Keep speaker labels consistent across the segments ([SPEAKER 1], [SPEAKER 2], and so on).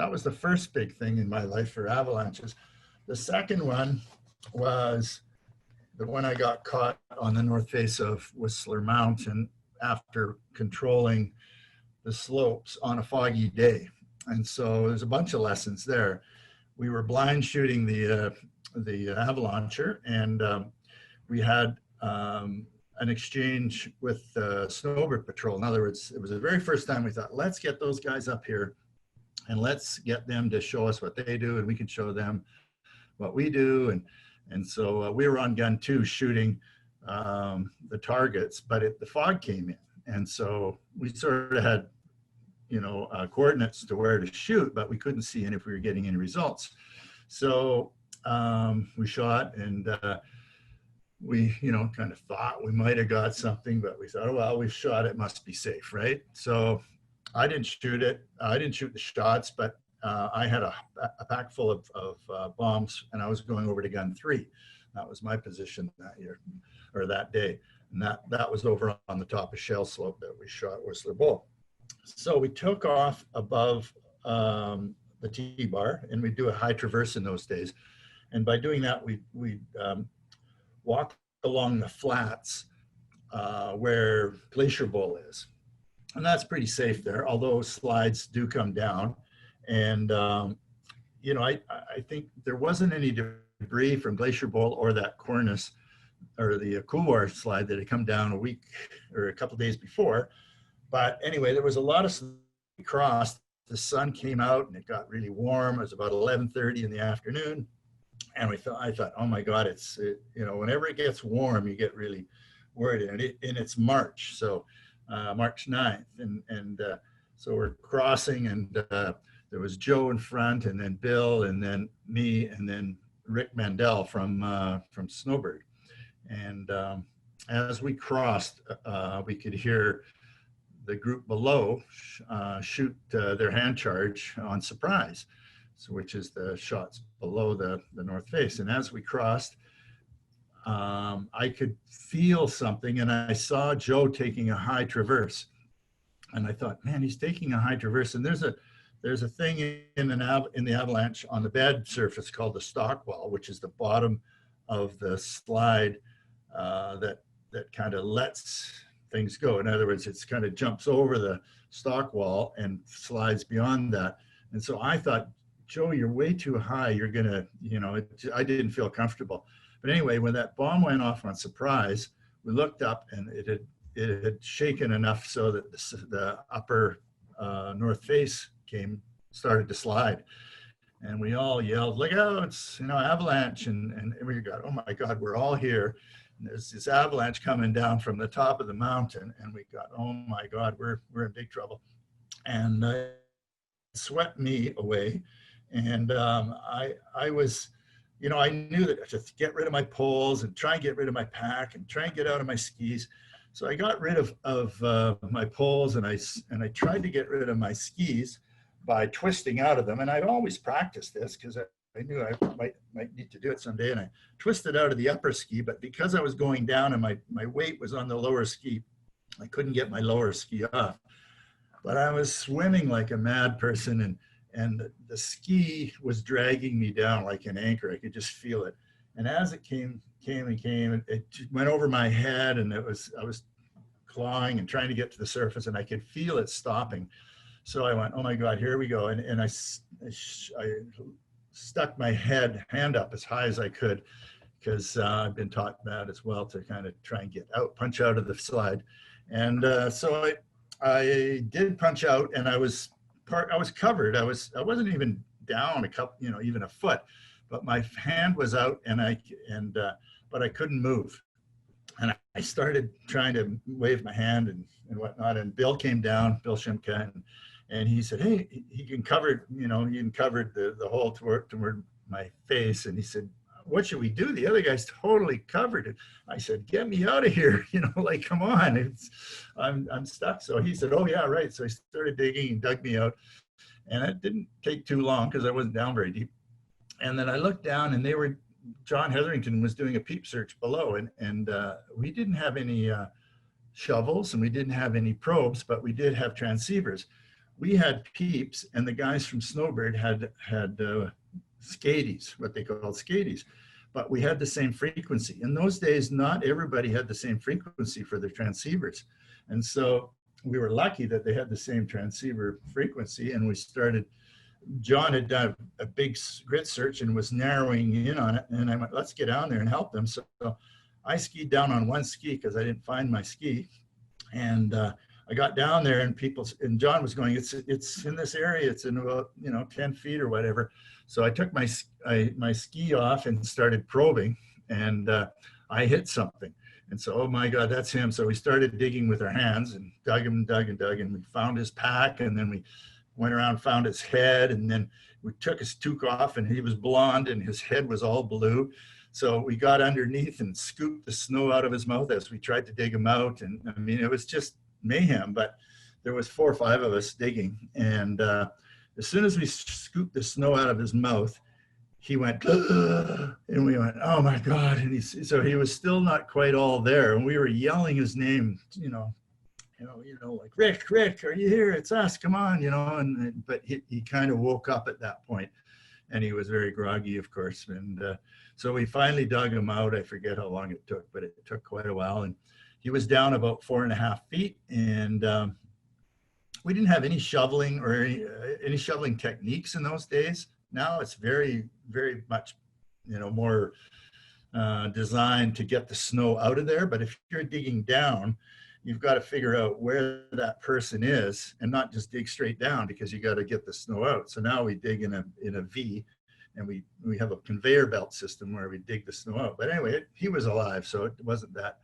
[SPEAKER 1] that was the first big thing in my life for avalanches. The second one was the one I got caught on the north face of Whistler Mountain after controlling the slopes on a foggy day. And so there's a bunch of lessons there. We were blind shooting the avalancher, and we had an exchange with Snowbird Patrol. In other words, it was the very first time we thought, let's get those guys up here and let's get them to show us what they do, and we can show them what we do. And so we were on gun 2 shooting the targets, but the fog came in. And so we sort of had, coordinates to where to shoot, but we couldn't see if we were getting any results. So we shot, and we, kind of thought we might have got something, but we thought, oh, well, we've shot, it must be safe, right? So I didn't shoot it. I didn't shoot the shots, but I had a pack full of bombs, and I was going over to gun 3. That was my position that year, or that day. And that was over on the top of Shell Slope that we shot Whistler Bull. So we took off above the T-bar, and we do a high traverse in those days. And by doing that, we walk along the flats where Glacier Bowl is. And that's pretty safe there, although slides do come down. And, I think there wasn't any debris from Glacier Bowl or that cornice or the Couloir slide that had come down a week or a couple of days before. But anyway, there was a lot of crossed. The sun came out and it got really warm. It was about 11:30 in the afternoon. And I thought, oh my God, whenever it gets warm, you get really worried. And it's March, so March 9th. And so we're crossing, and there was Joe in front, and then Bill, and then me, and then Rick Mandel from Snowbird. And as we crossed, we could hear the group below shoot their hand charge on surprise, which is the shots below the north face. And as we crossed, I could feel something, and I saw Joe taking a high traverse. And I thought, man, he's taking a high traverse. And there's a thing in the avalanche on the bed surface called the stock wall, which is the bottom of the slide that kind of lets things go. In other words, it's kind of jumps over the stock wall and slides beyond that. And so I thought, Joe, you're way too high. You're gonna, I didn't feel comfortable. But anyway, when that bomb went off on surprise, we looked up, and it had shaken enough so that the upper north face started to slide. And we all yelled, look out, it's avalanche. And we got, oh my God, we're all here. And there's this avalanche coming down from the top of the mountain. And we got, oh my God, we're in big trouble. And it swept me away. And I was, I knew that to get rid of my poles and try and get rid of my pack and try and get out of my skis. So I got rid of my poles, and I tried to get rid of my skis by twisting out of them. And I'd always practiced this because I knew I might need to do it someday. And I twisted out of the upper ski, but because I was going down and my weight was on the lower ski, I couldn't get my lower ski off. But I was swimming like a mad person, and the ski was dragging me down like an anchor. I could just feel it. And as it came, it went over my head, and I was clawing and trying to get to the surface, and I could feel it stopping. So I went, oh my God, here we go. And I stuck my hand up as high as I could, because I've been taught that as well, to kind of try and punch out of the slide. And so I did punch out, and I was covered. I wasn't even down a couple, even a foot, but my hand was out, but I couldn't move. And I started trying to wave my hand and whatnot. And Bill came down, Bill Shimka, and he said, hey, he uncovered the hole toward my face. And he said, what should we do? The other guy's totally covered it. I said, get me out of here. Come on, I'm stuck. So he said, oh yeah, right. So I started digging and dug me out. And it didn't take too long because I wasn't down very deep. And then I looked down, and John Hetherington was doing a peep search below, and we didn't have any shovels, and we didn't have any probes, but we did have transceivers. we had peeps, and the guys from Snowbird had skaties, what they called skaties, but we had the same frequency. In those days, not everybody had the same frequency for their transceivers, and so we were lucky that they had the same transceiver frequency, and we started. John had done a big grid search and was narrowing in on it, and I went, let's get down there and help them. So I skied down on one ski because I didn't find my ski, and I got down there, and John was going, it's in this area, it's in about 10 feet or whatever. So I took my ski off and started probing, and I hit something. And so, oh my God, that's him. So we started digging with our hands and dug him and dug and dug, and we found his pack, and then we went around, found his head, and then we took his toque off, and he was blonde and his head was all blue. So we got underneath and scooped the snow out of his mouth as we tried to dig him out. And I mean, it was just mayhem, but there was 4 or 5 of us digging. And as soon as we scooped the snow out of his mouth, he went, and we went, oh my God. And so he was still not quite all there. And we were yelling his name, like, Rick, are you here? It's us, come on, but he kind of woke up at that point, and he was very groggy, of course. And so we finally dug him out. I forget how long it took, but it took quite a while. And he was down about 4.5 feet. And we didn't have any shoveling or any shoveling techniques in those days. Now it's very, very much, more designed to get the snow out of there. But if you're digging down, you've got to figure out where that person is and not just dig straight down, because you got to get the snow out. So now we dig in a V, and we have a conveyor belt system where we dig the snow out. But anyway, he was alive, so it wasn't that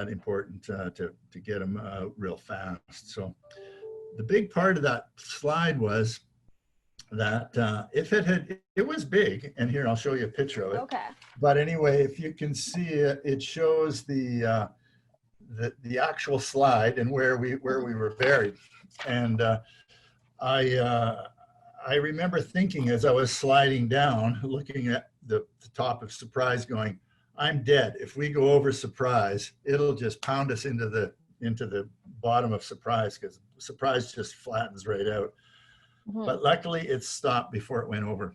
[SPEAKER 1] important to get him out real fast. So the big part of that slide was that it was big, and here I'll show you a picture of it.
[SPEAKER 2] Okay.
[SPEAKER 1] But anyway, if you can see it, it shows the actual slide and where we were buried. And I remember thinking as I was sliding down, looking at the top of Surprise, going, I'm dead. If we go over Surprise, it'll just pound us into the bottom of Surprise, because Surprise just flattens right out. Mm-hmm. But luckily it stopped before it went over.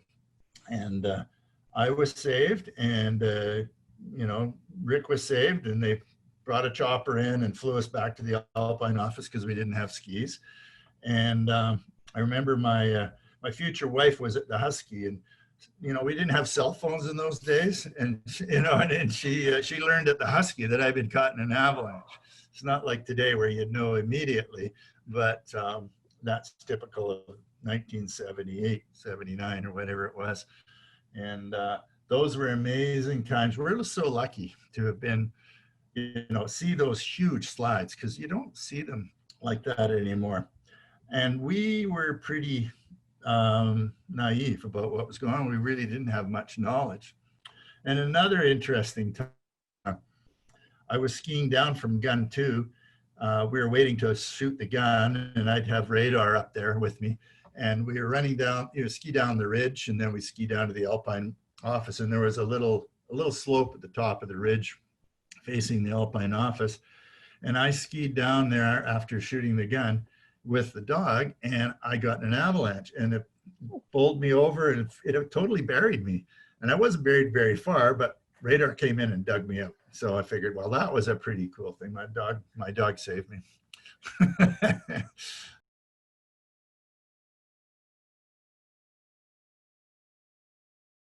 [SPEAKER 1] And I was saved, and Rick was saved, and they brought a chopper in and flew us back to the Alpine office because we didn't have skis. And I remember my future wife was at the Husky, and we didn't have cell phones in those days, and and she learned at the Husky that I'd been caught in an avalanche. It's not like today where you'd know immediately, but that's typical of 1978, 79 or whatever it was. And those were amazing times. We're so lucky to have been, see those huge slides, because you don't see them like that anymore. And we were pretty naive about what was going on. We really didn't have much knowledge. And another interesting time, I was skiing down from gun 2. We were waiting to shoot the gun, and I'd have radar up there with me. And we were running down, ski down the ridge, and then we ski down to the Alpine office. And there was a little slope at the top of the ridge facing the Alpine office. And I skied down there after shooting the gun with the dog, and I got an avalanche, and it bowled me over, and it totally buried me. And I wasn't buried very far, but radar came in and dug me out. So I figured, well, that was a pretty cool thing. My dog saved me.